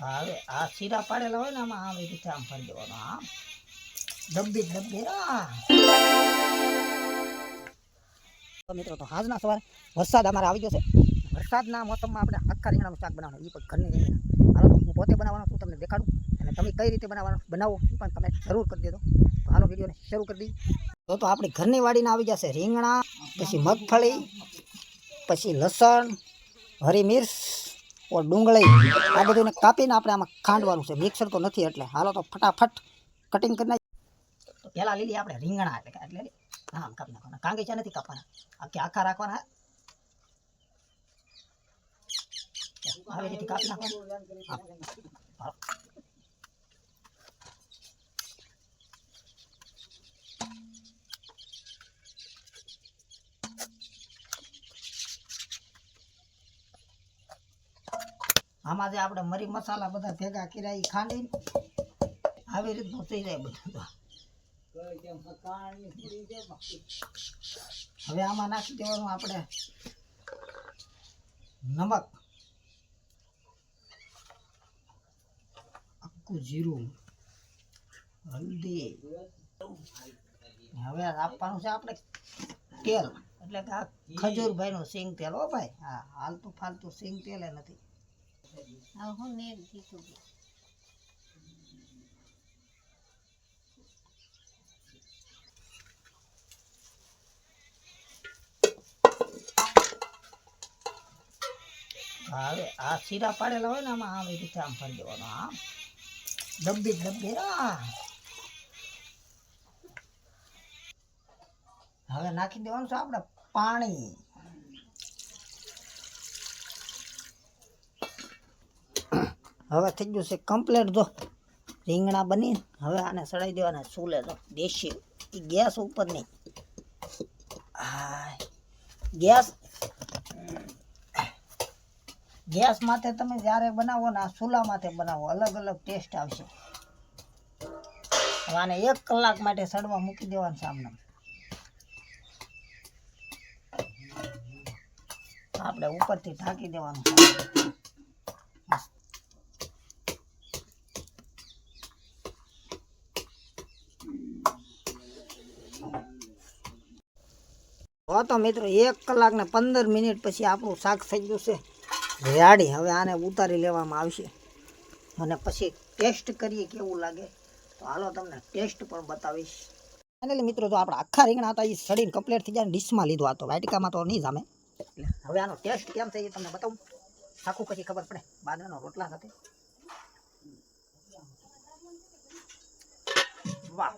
હવે આ શીરા પાડેલા હોય ને આમાં આમ એ રીતે આમ ભરી દેવાનો આમ ડબ્બી તો મિત્રો તો આજના સવારે વરસાદ અમારે આવી ગયો છે. વરસાદના મોસમમાં આપણે આખા રીંગણાનું શાક બનાવવાનું એ પણ ઘરની રીંગણા. હાલો હું પોતે બનાવવાનો છું, તમને દેખાડું અને તમે કઈ રીતે બનાવો એ પણ તમે જરૂર કરી દેજો. તો હાલો વિડીયોને શરૂ કરી દઈએ. તો આપણી ઘરની વાડીને આવી જશે રીંગણા, પછી મગફળી, પછી લસણ, હરી મિર્ચ ઓર ડુંગળી. આ બધું કાપીને આપણે આમાં ખાંડવાનું છે. મિક્સર તો નથી એટલે હાલો તો ફટાફટ કટિંગ કરી નાખીએ. તો પહેલાં લીલી આપણે રીંગણા એટલે આમ કાપી નાખવાના. કાંગીચા નથી કાપવાના, આખા રાખવાના. આવી રીતે કાપી નાખવાના. આમાં જે આપણે મરી મસાલા બધા ભેગા કર્યા એ ખાંડીને આવી રીતનું થઈ જાય બધું. હવે આમાં નાખી દેવાનું આપણે નમક, આખું જીરું, હલ્દી. હવે આપવાનું છે આપણે તેલ, એટલે કે આ ખજૂરભાઈનું સિંગ તેલ. હો ભાઈ, હા, હાલતું ફાલતું સિંગ તેલ નથી. હવે આ શીરા પાડેલા હોય ને આમાં આમ એ રીતે આમ ભરી દેવાનો આમ ડબ્બી હવે નાખી દેવાનું છે આપણે પાણી. હવે થઈ ગયું છે કમ્પ્લીટ. જો રીંગણા બની, હવે આને સડાઈ દેવાના ચૂલે. તો દેશી ગેસ ઉપર નહીં, ગેસ માથે તમે જ્યારે બનાવો ને આ ચૂલા માથે બનાવો, અલગ અલગ ટેસ્ટ આવશે. હવે આને 1 કલાક માટે સડવા મૂકી દેવાનું સામને. આપણે ઉપરથી ઢાંકી દેવાનું. તો મિત્રો 1 કલાક ને 15 મિનિટ પછી આપણું શાક થઈ ગયું છે રેડી. હવે આને ઉતારી લેવામાં આવશે અને પછી ટેસ્ટ કરીએ કેવું લાગે. તો હાલો તમને ટેસ્ટ પણ બતાવીશ. ફાઇનલી મિત્રો જો આપણા આખા રીંગણા હતા એ સડીને કમ્પ્લીટ થઈ જાય. ડીશમાં લીધું, આ તો વાટિકામાં તો નહીં જામે. એટલે હવે આનો ટેસ્ટ કેમ થાય એ તમને બતાવું. આખું પછી ખબર પડે. બાજરાના રોટલા સાથે વાહ.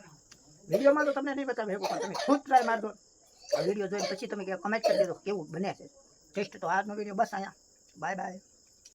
વિડીયોમાં તો તમને નહીં બતાવે, તમે ખુદ ટ્રાય મારજો. આ વિડીયો જોઈને પછી તમે કમેન્ટ કરી દેજો કેવું બને છે ટેસ્ટ. તો આજનો વિડીયો બસ અહીંયા. Bye bye.